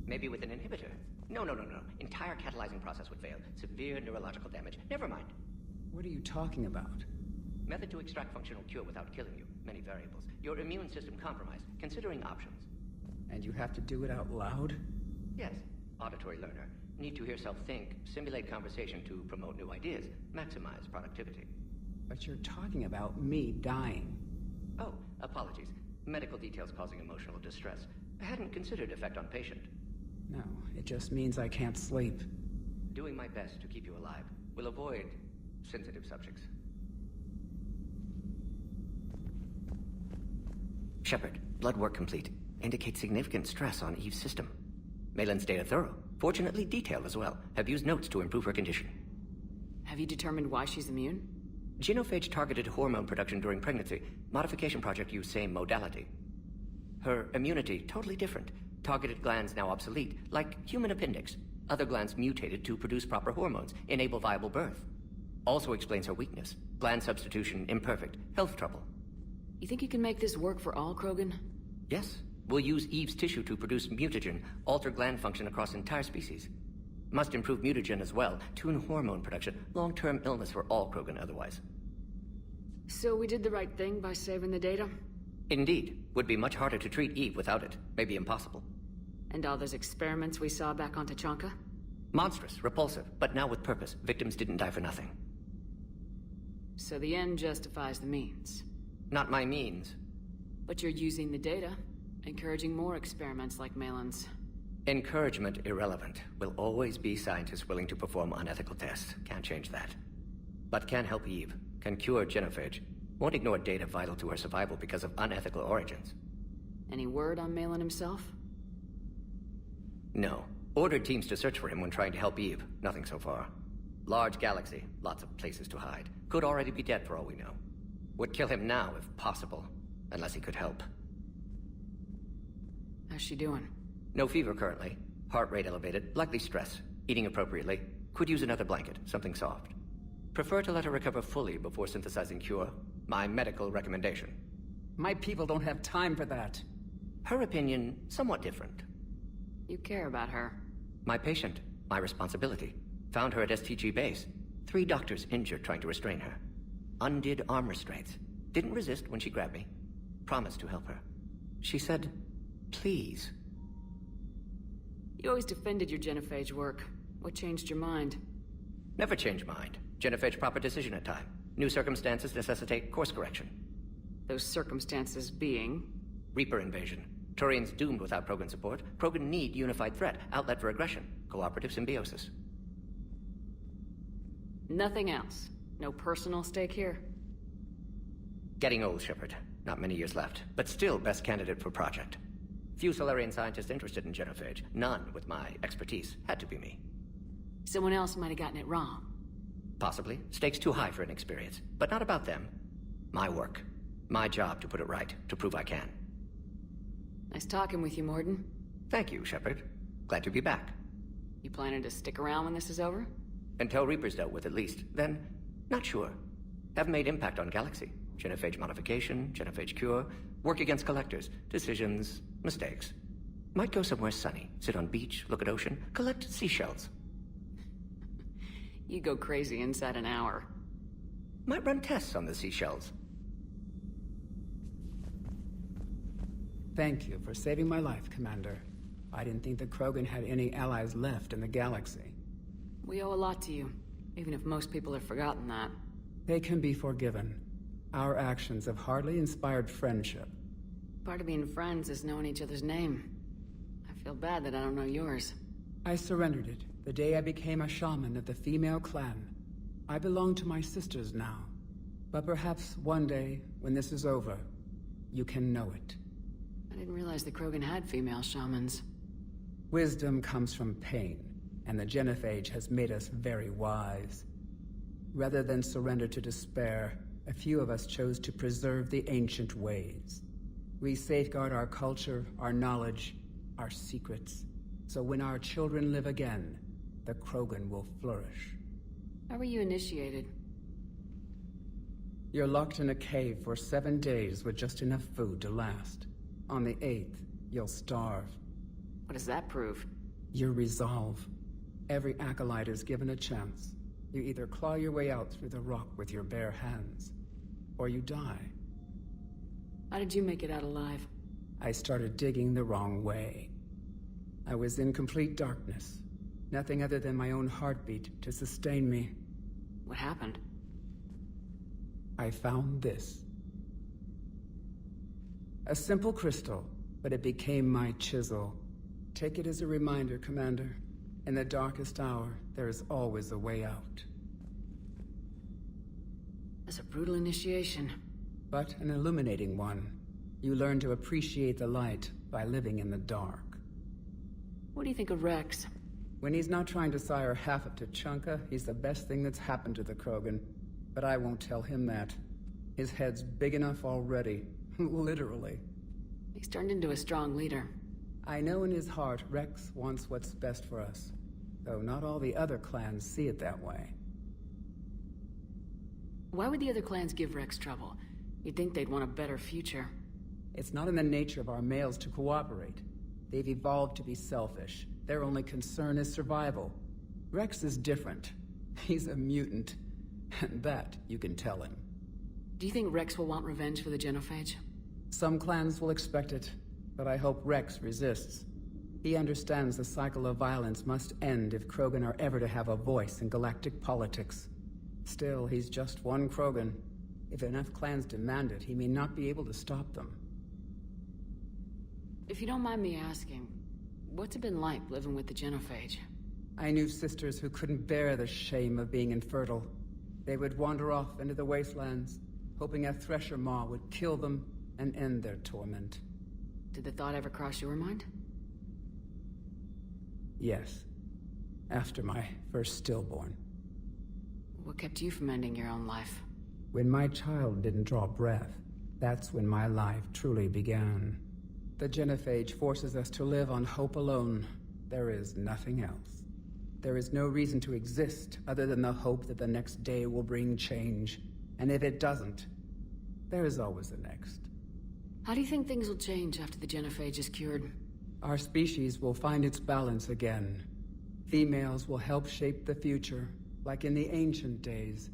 Maybe with an inhibitor. No. Entire catalyzing process would fail. Severe neurological damage. Never mind. What are you talking about? Method to extract functional cure without killing you. Many variables. Your immune system compromised. Considering options. And you have to do it out loud? Yes. Auditory learner. Need to hear self think, simulate conversation to promote new ideas, maximize productivity. But you're talking about me dying. Oh, apologies. Medical details causing emotional distress. I hadn't considered effect on patient. No, it just means I can't sleep. Doing my best to keep you alive. Will avoid sensitive subjects. Shepard, blood work complete. Indicates significant stress on Eve's system. Malin's data thorough. Fortunately detailed as well. Have used notes to improve her condition. Have you determined why she's immune? Genophage targeted hormone production during pregnancy. Modification project used same modality. Her immunity totally different. Targeted glands now obsolete, like human appendix. Other glands mutated to produce proper hormones, enable viable birth. Also explains her weakness. Gland substitution imperfect. Health trouble. You think you can make this work for all Krogan? Yes. We'll use Eve's tissue to produce mutagen, alter gland function across entire species. Must improve mutagen as well, tune hormone production, long-term illness for all Krogan otherwise. So we did the right thing by saving the data? Indeed. Would be much harder to treat Eve without it. Maybe impossible. And all those experiments we saw back on Tachanka? Monstrous, repulsive, but now with purpose. Victims didn't die for nothing. So the end justifies the means. Not my means. But you're using the data, encouraging more experiments like Malin's. Encouragement irrelevant. Will always be scientists willing to perform unethical tests. Can't change that. But can help Eve. Can cure genophage. Won't ignore data vital to her survival because of unethical origins. Any word on Malin himself? No. Ordered teams to search for him when trying to help Eve. Nothing so far. Large galaxy. Lots of places to hide. Could already be dead for all we know. Would kill him now if possible. Unless he could help. How's she doing? No fever currently. Heart rate elevated. Likely stress. Eating appropriately. Could use another blanket. Something soft. Prefer to let her recover fully before synthesizing cure. My medical recommendation. My people don't have time for that. Her opinion, somewhat different. You care about her. My patient. My responsibility. Found her at STG base. 3 doctors injured trying to restrain her. Undid arm restraints. Didn't resist when she grabbed me. Promised to help her. She said, please. You always defended your genophage work. What changed your mind? Never change mind. Genophage proper decision at time. New circumstances necessitate course correction. Those circumstances being? Reaper invasion. Turians doomed without Krogan support. Krogan need unified threat. Outlet for aggression. Cooperative symbiosis. Nothing else. No personal stake here? Getting old, Shepard. Not many years left. But still best candidate for project. Few Solarian scientists interested in genophage. None with my expertise. Had to be me. Someone else might have gotten it wrong. Possibly. Stakes too high for inexperience. But not about them. My work. My job to put it right. To prove I can. Nice talking with you, Morden. Thank you, Shepard. Glad to be back. You planning to stick around when this is over? Until Reaper's dealt with, at least. Then, not sure. Have made impact on Galaxy. Genophage modification, genophage cure, work against collectors, decisions, mistakes. Might go somewhere sunny, sit on beach, look at ocean, collect seashells. You go crazy inside an hour. Might run tests on the seashells. Thank you for saving my life, Commander. I didn't think the Krogan had any allies left in the galaxy. We owe a lot to you, even if most people have forgotten that. They can be forgiven. Our actions have hardly inspired friendship. Part of being friends is knowing each other's name. I feel bad that I don't know yours. I surrendered it the day I became a shaman of the female clan. I belong to my sisters now. But perhaps one day, when this is over, you can know it. I didn't realize the Krogan had female shamans. Wisdom comes from pain, and the genophage has made us very wise. Rather than surrender to despair, a few of us chose to preserve the ancient ways. We safeguard our culture, our knowledge, our secrets. So when our children live again, the Krogan will flourish. How were you initiated? You're locked in a cave for 7 days with just enough food to last. On the 8th, you'll starve. What does that prove? Your resolve. Every acolyte is given a chance. You either claw your way out through the rock with your bare hands, or you die. How did you make it out alive? I started digging the wrong way. I was in complete darkness. Nothing other than my own heartbeat to sustain me. What happened? I found this. A simple crystal, but it became my chisel. Take it as a reminder, Commander. In the darkest hour, there is always a way out. That's a brutal initiation. But an illuminating one. You learn to appreciate the light by living in the dark. What do you think of Rex? When he's not trying to sire half of Tuchanka, he's the best thing that's happened to the Krogan. But I won't tell him that. His head's big enough already. Literally. He's turned into a strong leader. I know in his heart Rex wants what's best for us. Though not all the other clans see it that way. Why would the other clans give Rex trouble? You'd think they'd want a better future. It's not in the nature of our males to cooperate. They've evolved to be selfish. Their only concern is survival. Rex is different. He's a mutant. And that you can tell him. Do you think Rex will want revenge for the genophage? Some clans will expect it, but I hope Rex resists. He understands the cycle of violence must end if Krogan are ever to have a voice in galactic politics. Still, he's just one Krogan. If enough clans demand it, he may not be able to stop them. If you don't mind me asking, what's it been like living with the genophage? I knew sisters who couldn't bear the shame of being infertile. They would wander off into the wastelands, hoping a thresher maw would kill them and end their torment. Did the thought ever cross your mind? Yes. After my first stillborn. What kept you from ending your own life? When my child didn't draw breath, that's when my life truly began. The genophage forces us to live on hope alone. There is nothing else. There is no reason to exist other than the hope that the next day will bring change. And if it doesn't, there is always the next. How do you think things will change after the genophage is cured? Our species will find its balance again. Females will help shape the future, like in the ancient days,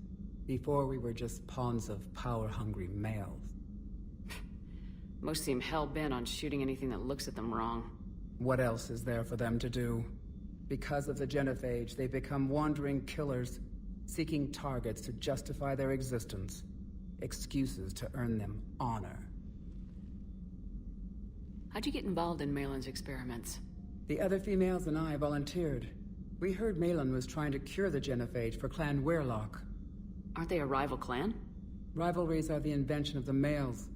before we were just pawns of power-hungry males. Most seem hell-bent on shooting anything that looks at them wrong. What else is there for them to do? Because of the genophage, they become wandering killers, seeking targets to justify their existence. Excuses to earn them honor. How'd you get involved in Malin's experiments? The other females and I volunteered. We heard Malin was trying to cure the genophage for Clan Weirlock. Aren't they a rival clan? Rivalries are the invention of the males.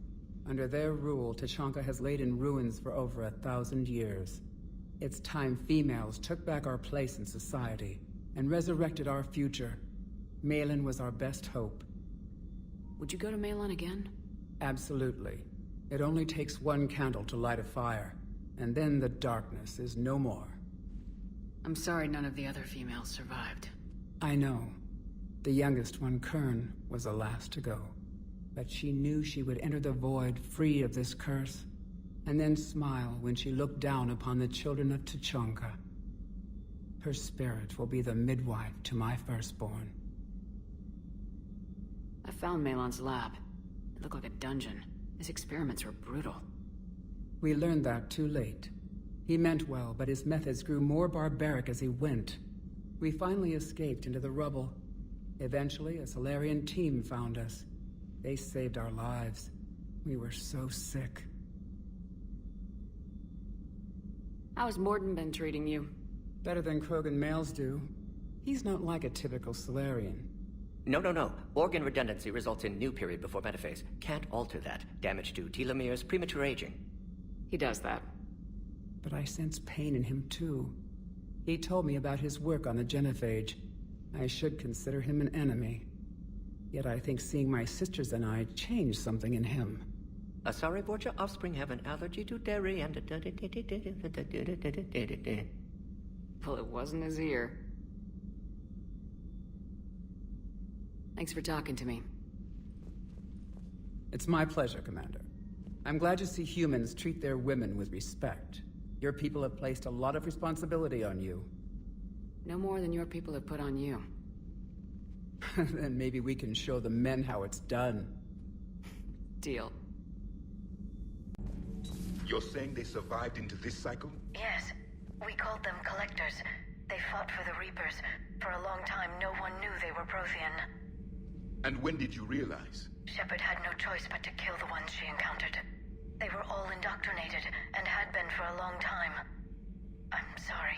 Under their rule, Tuchanka has laid in ruins for over 1,000 years. It's time females took back our place in society and resurrected our future. Malin was our best hope. Would you go to Malin again? Absolutely. It only takes one candle to light a fire, and then the darkness is no more. I'm sorry none of the other females survived. I know. The youngest one, Kern, was the last to go. But she knew she would enter the void free of this curse, and then smile when she looked down upon the children of Tuchanka. Her spirit will be the midwife to my firstborn. I found Malin's lab. It looked like a dungeon. His experiments were brutal. We learned that too late. He meant well, but his methods grew more barbaric as he went. We finally escaped into the rubble. Eventually, a Solarian team found us. They saved our lives. We were so sick. How's Morden been treating you? Better than Krogan males do. He's not like a typical Solarian. No. Organ redundancy results in new period before metaphase. Can't alter that. Damage to telomeres, premature aging. He does that. But I sense pain in him too. He told me about his work on the genophage. I should consider him an enemy. Yet I think seeing my sisters and I changed something in him. Sorry, Borgia, offspring have an allergy to dairy and... Well, it wasn't his ear. Thanks for talking to me. It's my pleasure, Commander. I'm glad to see humans treat their women with respect. Your people have placed a lot of responsibility on you. No more than your people have put on you. Then maybe we can show the men how it's done. Deal. You're saying they survived into this cycle? Yes. We called them Collectors. They fought for the Reapers. For a long time, no one knew they were Prothean. And when did you realize? Shepard had no choice but to kill the ones she encountered. They were all indoctrinated, and had been for a long time. I'm sorry.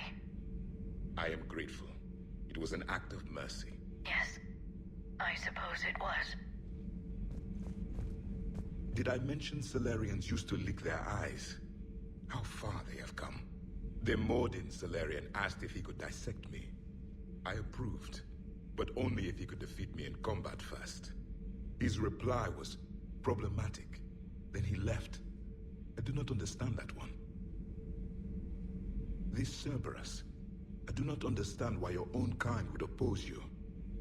I am grateful. It was an act of mercy. Yes. I suppose it was. Did I mention Salarians used to lick their eyes? How far they have come. The Mordin Salarian asked if he could dissect me. I approved, but only if he could defeat me in combat first. His reply was problematic. Then he left. I do not understand that one. This Cerberus, I do not understand why your own kind would oppose you.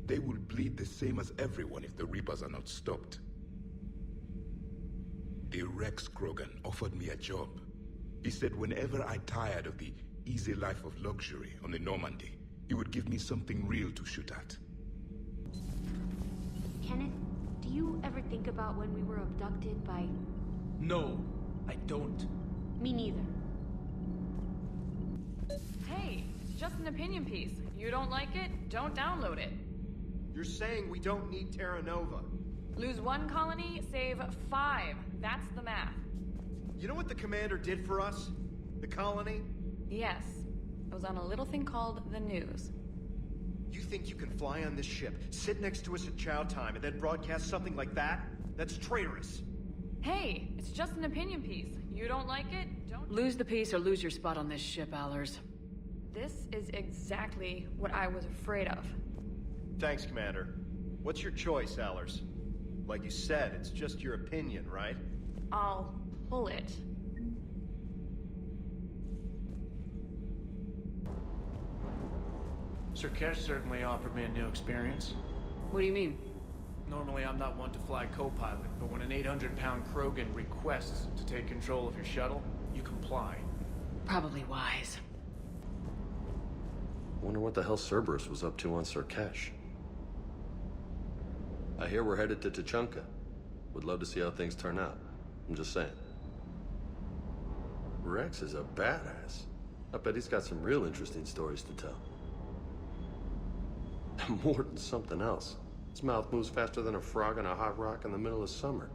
They will bleed the same as everyone if the Reapers are not stopped. The Rex Krogan offered me a job. He said whenever I tired of the easy life of luxury on the Normandy, he would give me something real to shoot at. Kenneth, do you ever think about when we were abducted by... No, I don't. Me neither. Hey, it's just an opinion piece. You don't like it, don't download it. You're saying we don't need Terra Nova. Lose 1 colony, save 5. That's the math. You know what the commander did for us? The colony? Yes. It was on a little thing called the news. You think you can fly on this ship, sit next to us at chow time, and then broadcast something like that? That's traitorous. Hey, it's just an opinion piece. You don't like it, don't... Lose the peace or lose your spot on this ship, Allers. This is exactly what I was afraid of. Thanks, Commander. What's your choice, Allers? Like you said, it's just your opinion, right? I'll pull it. Sir Kesh certainly offered me a new experience. What do you mean? Normally I'm not one to fly co-pilot, but when an 800-pound Krogan requests to take control of your shuttle, you comply. Probably wise. Wonder what the hell Cerberus was up to on Sir Kesh. I hear we're headed to Tuchanka. Would love to see how things turn out. I'm just saying. Rex is a badass. I bet he's got some real interesting stories to tell. More than something else. His mouth moves faster than a frog on a hot rock in the middle of summer.